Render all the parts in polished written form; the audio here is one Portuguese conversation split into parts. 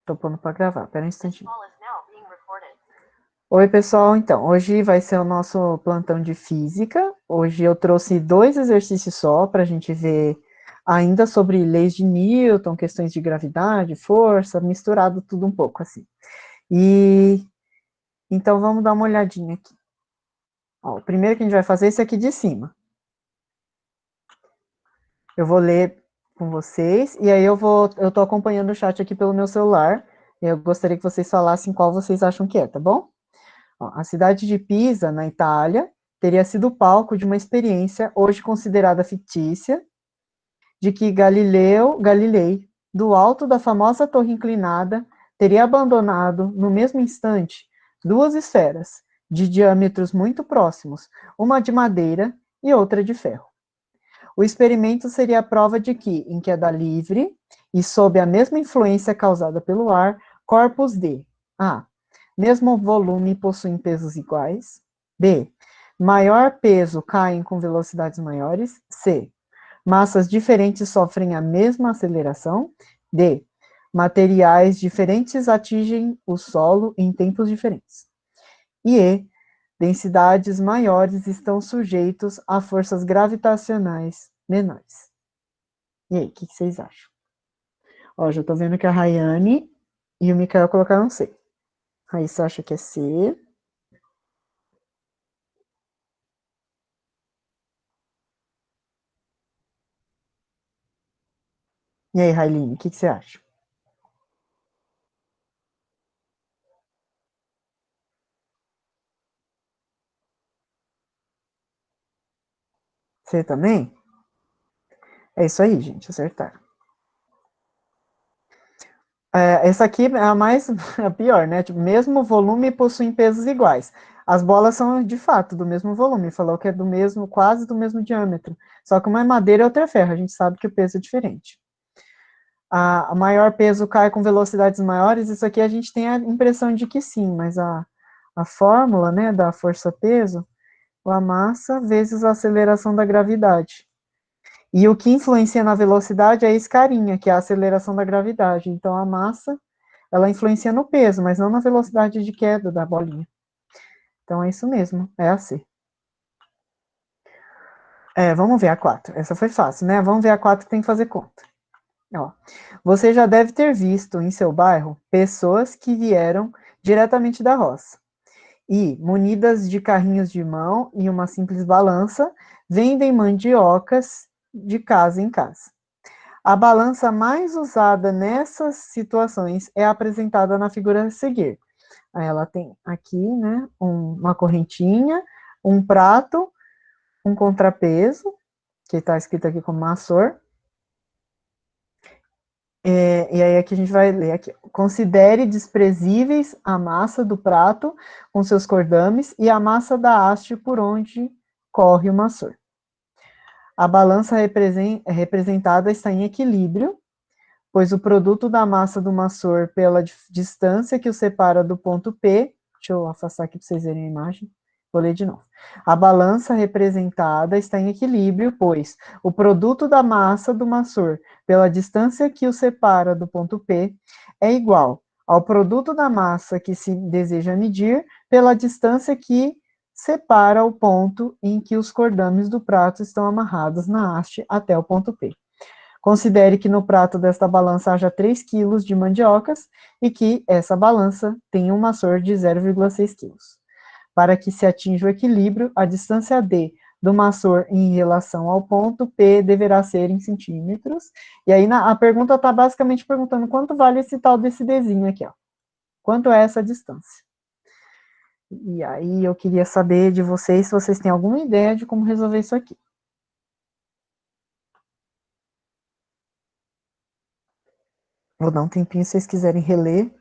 Tô pondo para gravar, pera um instantinho. Oi, pessoal. Então, hoje vai ser o nosso plantão de física. Hoje eu trouxe 2 exercícios só para a gente ver ainda sobre leis de Newton, questões de gravidade, força, misturado tudo um pouco assim. E então vamos dar uma olhadinha aqui. Ó, o primeiro que a gente vai fazer é esse aqui de cima. Eu vou ler com vocês e aí eu tô acompanhando o chat aqui pelo meu celular. E eu gostaria que vocês falassem qual vocês acham que é, tá bom? Ó, a cidade de Pisa, na Itália, teria sido palco de uma experiência hoje considerada fictícia, de que Galilei, do alto da famosa torre inclinada, teria abandonado, no mesmo instante, 2 esferas, de diâmetros muito próximos, uma de madeira e outra de ferro. O experimento seria a prova de que, em queda livre e sob a mesma influência causada pelo ar, corpos de A. Mesmo volume possuem pesos iguais. B. Maior peso caem com velocidades maiores. C. Massas diferentes sofrem a mesma aceleração. D. Materiais diferentes atingem o solo em tempos diferentes. E E. Densidades maiores estão sujeitos a forças gravitacionais menores. E aí, o que vocês acham? Ó, já tô vendo que a Rayane e o Mikael colocaram C. Raíssa acha que é C. E aí, Railine, o que você acha? C também? É isso aí, gente, acertaram. Essa aqui é a mais a pior, né? Tipo, mesmo volume possuem pesos iguais. As bolas são de fato do mesmo volume, falou que é do mesmo, quase do mesmo diâmetro. Só que uma é madeira e outra é ferro, a gente sabe que o peso é diferente. A maior peso cai com velocidades maiores, isso aqui a gente tem a impressão de que sim, mas a fórmula, né, da força-peso, a massa vezes a aceleração da gravidade. E o que influencia na velocidade é esse carinha, que é a aceleração da gravidade. Então, a massa, ela influencia no peso, mas não na velocidade de queda da bolinha. Então, é isso mesmo, é a C. Vamos ver a 4. Essa foi fácil, né? Vamos ver a 4 que tem que fazer conta. Ó, você já deve ter visto em seu bairro pessoas que vieram diretamente da roça e, munidas de carrinhos de mão e uma simples balança, vendem mandiocas de casa em casa. A balança mais usada nessas situações é apresentada na figura a seguir. Aí ela tem aqui, né, uma correntinha, um prato, um contrapeso, que está escrito aqui como maçor. E aí aqui a gente vai ler aqui. Considere desprezíveis a massa do prato com seus cordames e a massa da haste por onde corre o maçor. A balança representada está em equilíbrio, pois o produto da massa do maçor pela distância que o separa do ponto P, deixa eu afastar aqui para vocês verem a imagem, vou ler de novo. A balança representada está em equilíbrio, pois o produto da massa do maçor pela distância que o separa do ponto P é igual ao produto da massa que se deseja medir pela distância que separa o ponto em que os cordames do prato estão amarrados na haste até o ponto P. Considere que no prato desta balança haja 3 quilos de mandiocas e que essa balança tem um maçor de 0,6 quilos. Para que se atinja o equilíbrio, a distância D do maçor em relação ao ponto P deverá ser em centímetros. E aí a pergunta está basicamente perguntando quanto vale esse tal desse Dzinho aqui, ó. Quanto é essa distância? E aí eu queria saber de vocês se vocês têm alguma ideia de como resolver isso aqui. Vou dar um tempinho se vocês quiserem reler.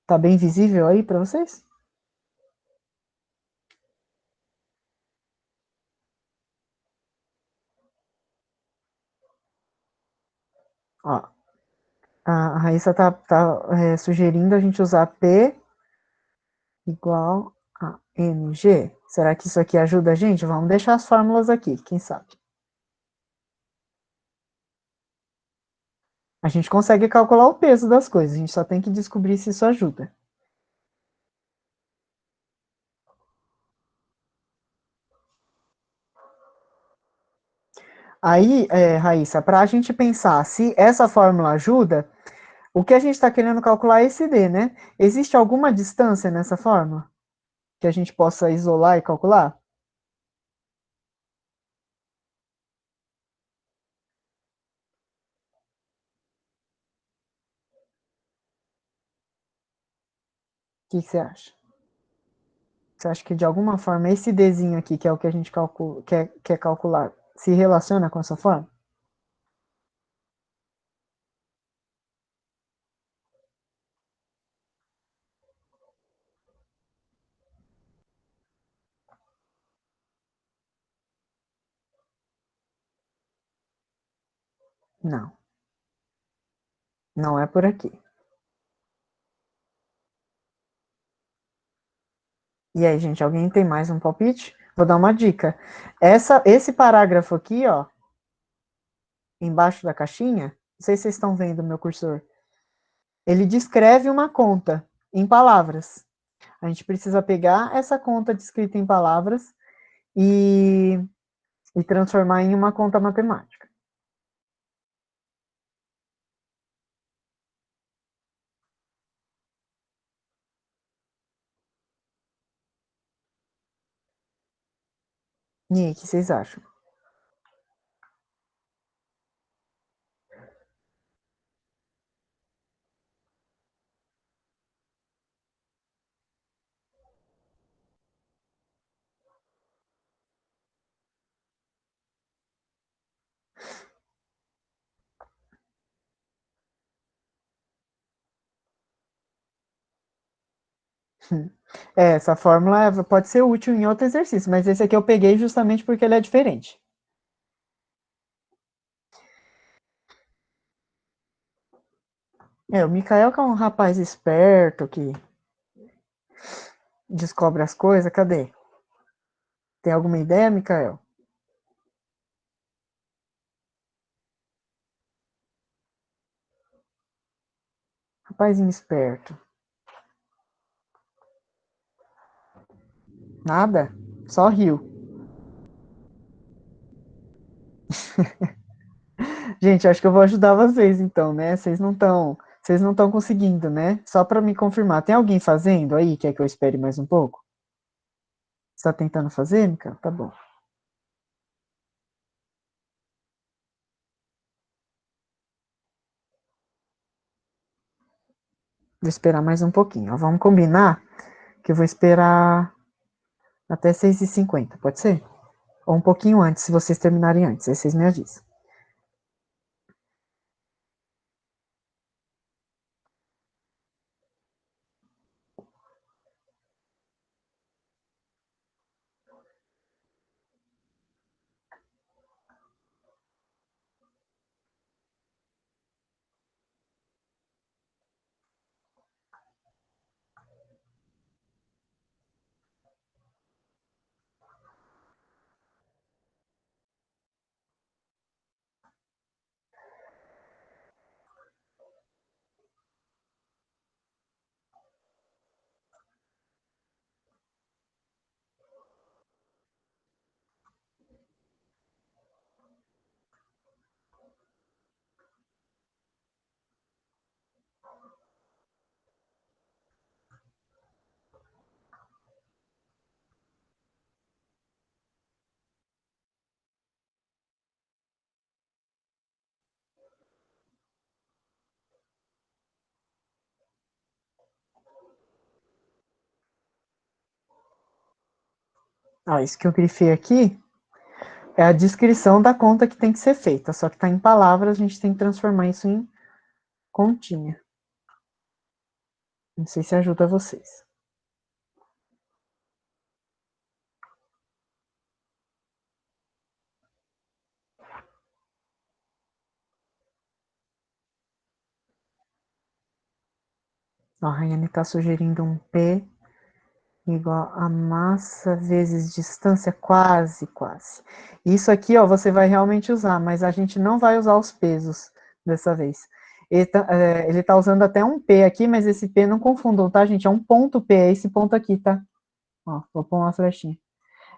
Tá bem visível aí para vocês? Ó, a Raíssa tá sugerindo a gente usar P igual a mg. Será que isso aqui ajuda a gente? Vamos deixar as fórmulas aqui, quem sabe. A gente consegue calcular o peso das coisas, a gente só tem que descobrir se isso ajuda. Aí, Raíssa, para a gente pensar se essa fórmula ajuda, o que a gente está querendo calcular é esse D, né? Existe alguma distância nessa fórmula que a gente possa isolar e calcular? O que você acha? Você acha que de alguma forma esse Dzinho aqui, que é o que a gente quer calcular, se relaciona com essa forma? Não, não é por aqui. E aí, gente, alguém tem mais um palpite? Vou dar uma dica. Esse parágrafo aqui, ó, embaixo da caixinha, não sei se vocês estão vendo o meu cursor, ele descreve uma conta em palavras. A gente precisa pegar essa conta descrita em palavras e, e transformar em uma conta matemática. E aí, o que vocês acham? Essa fórmula pode ser útil em outro exercício, mas esse aqui eu peguei justamente porque ele é diferente. O Mikael que é um rapaz esperto que descobre as coisas. Cadê? Tem alguma ideia, Mikael? Rapazinho esperto. Nada? Só riu. Gente, acho que eu vou ajudar vocês então, né? Vocês não estão conseguindo, né? Só para me confirmar, tem alguém fazendo aí? Quer que eu espere mais um pouco? Você está tentando fazer, Mikael? Tá bom. Vou esperar mais um pouquinho. Ó. Vamos combinar que eu vou esperar até 6h50, pode ser? Ou um pouquinho antes, se vocês terminarem antes. Aí vocês me avisam. Ah, isso que eu grifei aqui é a descrição da conta que tem que ser feita. Só que está em palavras, a gente tem que transformar isso em continha. Não sei se ajuda vocês. A Rayane está sugerindo um P. igual a massa vezes distância, quase, quase. Isso aqui, ó, você vai realmente usar, mas a gente não vai usar os pesos dessa vez. Ele tá usando até um P aqui, mas esse P não confundam, tá, gente? É um ponto P, é esse ponto aqui, tá? Ó, vou pôr uma flechinha.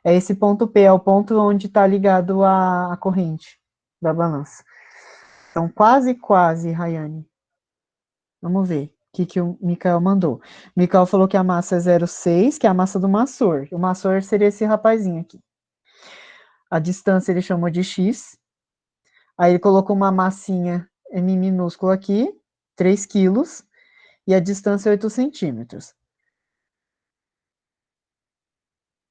É esse ponto P, é o ponto onde está ligado a corrente da balança. Então, quase, quase, Rayane. Vamos ver que o Mikael mandou. O Mikael falou que a massa é 0,6, que é a massa do maçor. O maçor seria esse rapazinho aqui. A distância ele chamou de X. Aí ele colocou uma massinha M minúscula aqui, 3 quilos, e a distância é 8 centímetros.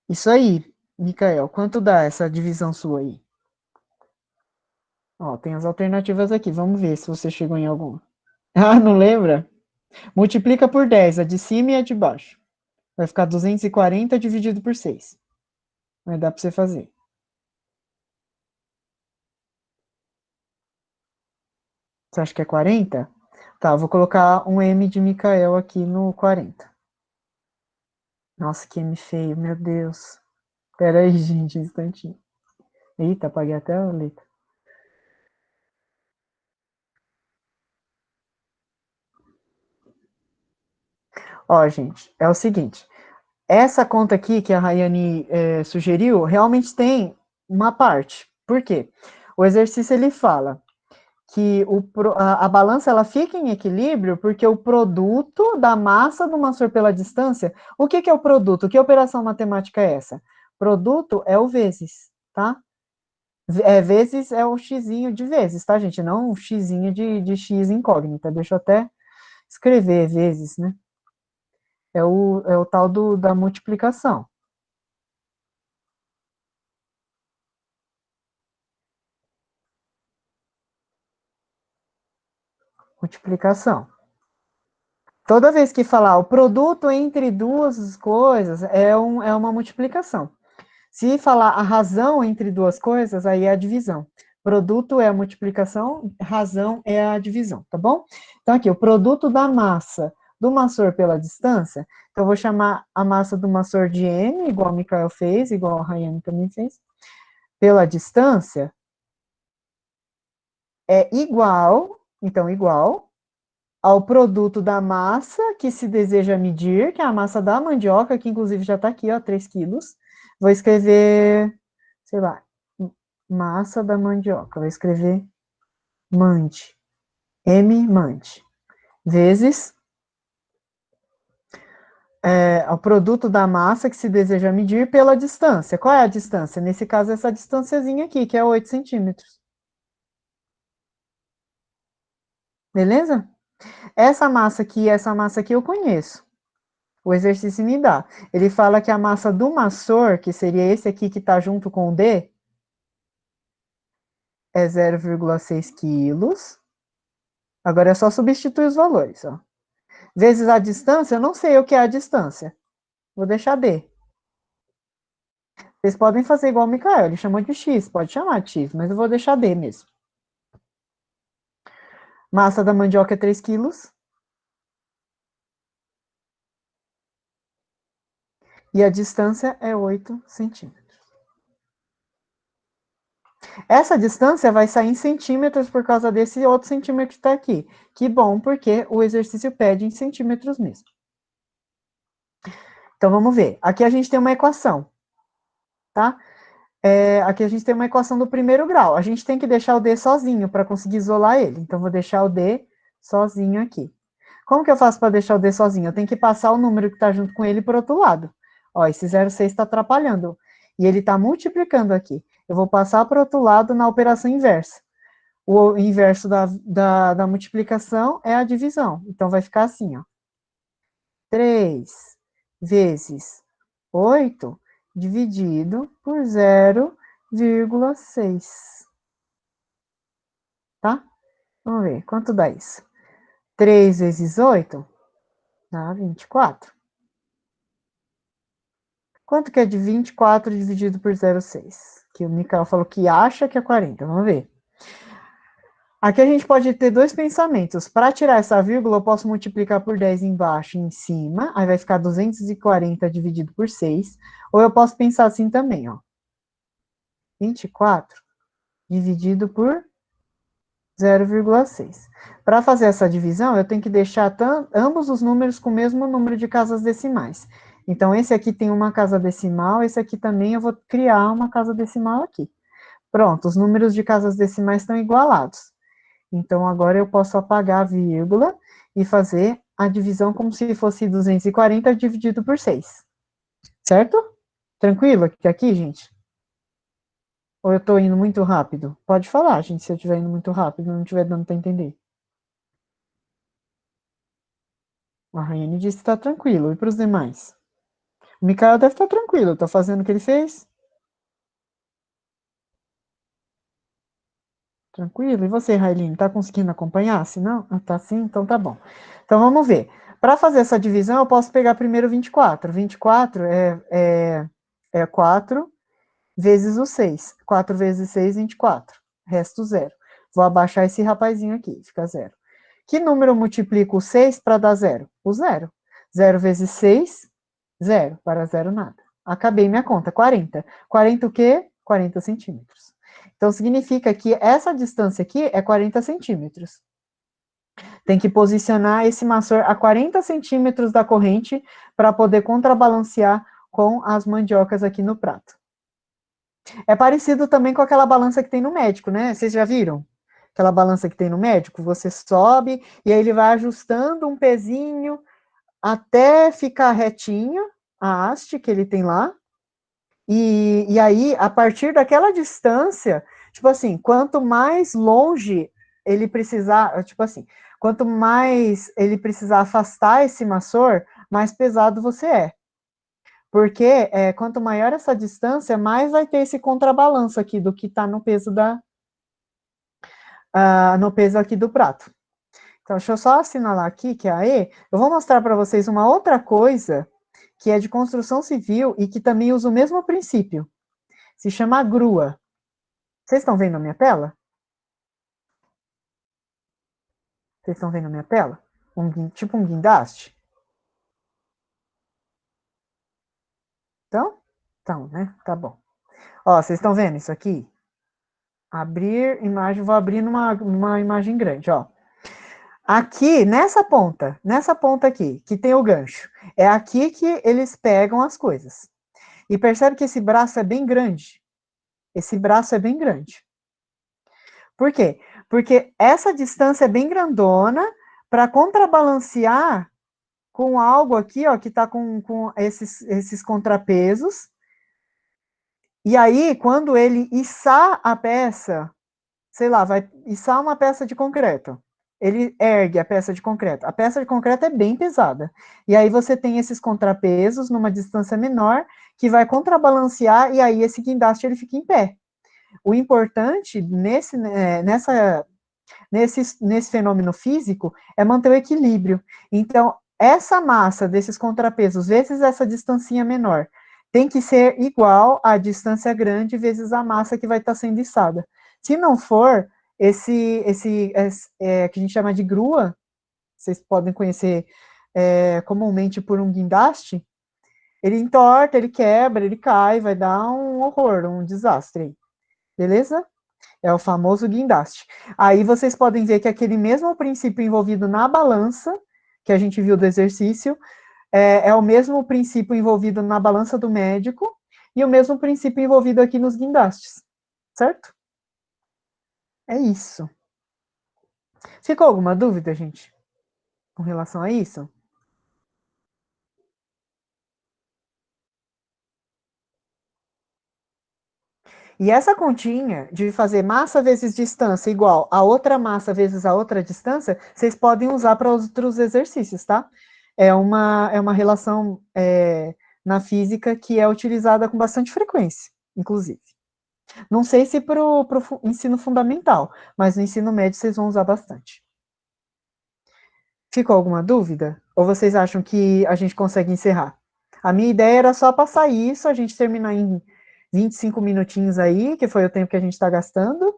Isso aí, Mikael, quanto dá essa divisão sua aí? Ó, tem as alternativas aqui, vamos ver se você chegou em alguma. Ah, não lembra? Multiplica por 10, a de cima e a de baixo. Vai ficar 240 dividido por 6. Vai dar para você fazer. Você acha que é 40? Tá, eu vou colocar um M de Micael aqui no 40. Nossa, que M feio, meu Deus. Pera aí, gente, um instantinho. Eita, apaguei até a letra. Ó, gente, é o seguinte. Essa conta aqui que a Rayane sugeriu, realmente tem uma parte. Por quê? O exercício, ele fala que a balança ela fica em equilíbrio porque o produto da massa do maçor pela distância, o que é o produto? Que operação matemática é essa? Produto é o vezes, tá? Vezes é o xizinho de vezes, tá, gente? Não o xizinho de x incógnita. Deixa eu até escrever vezes, né? É o tal da multiplicação. Multiplicação. Toda vez que falar o produto entre duas coisas, é uma multiplicação. Se falar a razão entre duas coisas, aí é a divisão. Produto é a multiplicação, razão é a divisão, tá bom? Então, aqui, o produto da massa do maçor pela distância, então eu vou chamar a massa do maçor de M, igual o Mikael fez, igual a Rayane também fez, pela distância, é igual, então, igual ao produto da massa que se deseja medir, que é a massa da mandioca, que inclusive já está aqui, ó, 3 quilos. Vou escrever, sei lá, massa da mandioca. Vou escrever mande, mande, vezes o produto da massa que se deseja medir pela distância. Qual é a distância? Nesse caso, essa distânciazinha aqui, que é 8 centímetros. Beleza? Essa massa aqui eu conheço. O exercício me dá. Ele fala que a massa do maçor, que seria esse aqui que está junto com o D, é 0,6 quilos. Agora é só substituir os valores. Ó. Vezes a distância, eu não sei o que é a distância. Vou deixar D. Vocês podem fazer igual o Mikael, ele chamou de X, pode chamar de X, mas eu vou deixar D mesmo. Massa da mandioca é 3 quilos. E a distância é 8 centímetros. Essa distância vai sair em centímetros por causa desse outro centímetro que está aqui. Que bom, porque o exercício pede em centímetros mesmo. Então, vamos ver. Aqui a gente tem uma equação, tá? Aqui a gente tem uma equação do primeiro grau. A gente tem que deixar o D sozinho para conseguir isolar ele. Então, vou deixar o D sozinho aqui. Como que eu faço para deixar o D sozinho? Eu tenho que passar o número que está junto com ele para o outro lado. Ó, esse 0,6 está atrapalhando. E ele está multiplicando aqui. Eu vou passar para o outro lado na operação inversa. O inverso da multiplicação é a divisão. Então, vai ficar assim, ó. 3 vezes 8 dividido por 0,6. Tá? Vamos ver, quanto dá isso? 3 vezes 8 dá 24. Quanto que é de 24 dividido por 0,6? Que o Mikael falou que acha que é 40. Vamos ver. Aqui a gente pode ter dois pensamentos. Para tirar essa vírgula, eu posso multiplicar por 10 embaixo e em cima, aí vai ficar 240 dividido por 6. Ou eu posso pensar assim também, ó. 24 dividido por 0,6. Para fazer essa divisão, eu tenho que deixar ambos os números com o mesmo número de casas decimais. Então, esse aqui tem uma casa decimal, esse aqui também eu vou criar uma casa decimal aqui. Pronto, os números de casas decimais estão igualados. Então, agora eu posso apagar a vírgula e fazer a divisão como se fosse 240 dividido por 6. Certo? Tranquilo aqui, gente? Ou eu estou indo muito rápido? Pode falar, gente, se eu estiver indo muito rápido, não estiver dando para entender. A Raiane disse que está tranquilo. E para os demais? O Mikael deve estar tranquilo. Está fazendo o que ele fez? Tranquilo. E você, Railine, está conseguindo acompanhar? Se não, tá sim? Então tá bom. Então vamos ver. Para fazer essa divisão, eu posso pegar primeiro 24. 24 é 4 vezes o 6. 4 vezes 6, 24. Resto 0. Vou abaixar esse rapazinho aqui, fica 0. Que número eu multiplico o 6 para dar 0? O 0. 0 vezes 6, 0. Para 0, nada. Acabei minha conta, 40. 40 o quê? 40 centímetros. Então, significa que essa distância aqui é 40 centímetros. Tem que posicionar esse maçor a 40 centímetros da corrente para poder contrabalancear com as mandiocas aqui no prato. É parecido também com aquela balança que tem no médico, né? Vocês já viram? Aquela balança que tem no médico, você sobe e aí ele vai ajustando um pezinho até ficar retinho a haste que ele tem lá. E aí, a partir daquela distância, tipo assim, quanto mais longe ele precisar, tipo assim, quanto mais ele precisar afastar esse maçor, mais pesado você é. Porque quanto maior essa distância, mais vai ter esse contrabalanço aqui do que está no peso no peso aqui do prato. Então, deixa eu só assinalar aqui que é a E. Eu vou mostrar para vocês uma outra coisa que é de construção civil e que também usa o mesmo princípio. Se chama grua. Vocês estão vendo a minha tela? Vocês estão vendo a minha tela? Tipo um guindaste? Então? Então, né? Tá bom. Ó, vocês estão vendo isso aqui? Abrir imagem, vou abrir numa imagem grande, ó. Aqui, nessa ponta aqui, que tem o gancho, é aqui que eles pegam as coisas. E percebe que esse braço é bem grande. Esse braço é bem grande. Por quê? Porque essa distância é bem grandona para contrabalancear com algo aqui, ó, que está com esses contrapesos. E aí, quando ele içar a peça, sei lá, vai içar uma peça de concreto. Ele ergue a peça de concreto. A peça de concreto é bem pesada. E aí você tem esses contrapesos numa distância menor que vai contrabalancear e aí esse guindaste ele fica em pé. O importante nesse fenômeno físico é manter o equilíbrio. Então, essa massa desses contrapesos vezes essa distancinha menor tem que ser igual à distância grande vezes a massa que vai estar sendo içada. Se não for, que a gente chama de grua, vocês podem conhecer comumente por um guindaste, ele entorta, ele quebra, ele cai, vai dar um horror, um desastre. Beleza? É o famoso guindaste. Aí vocês podem ver que aquele mesmo princípio envolvido na balança, que a gente viu do exercício, é o mesmo princípio envolvido na balança do médico e o mesmo princípio envolvido aqui nos guindastes. Certo? É isso. Ficou alguma dúvida, gente, com relação a isso? E essa continha de fazer massa vezes distância igual a outra massa vezes a outra distância, vocês podem usar para outros exercícios, tá? É uma relação na física que é utilizada com bastante frequência, inclusive. Não sei se para o ensino fundamental, mas no ensino médio vocês vão usar bastante. Ficou alguma dúvida? Ou vocês acham que a gente consegue encerrar? A minha ideia era só passar isso, a gente terminar em 25 minutinhos aí, que foi o tempo que a gente está gastando.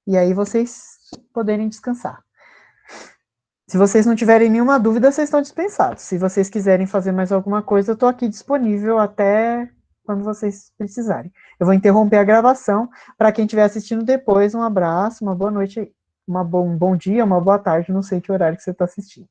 E aí vocês poderem descansar. Se vocês não tiverem nenhuma dúvida, vocês estão dispensados. Se vocês quiserem fazer mais alguma coisa, eu estou aqui disponível até quando vocês precisarem. Eu vou interromper a gravação. Para quem estiver assistindo depois, um abraço, uma boa noite, um bom dia, uma boa tarde, não sei que horário que você está assistindo.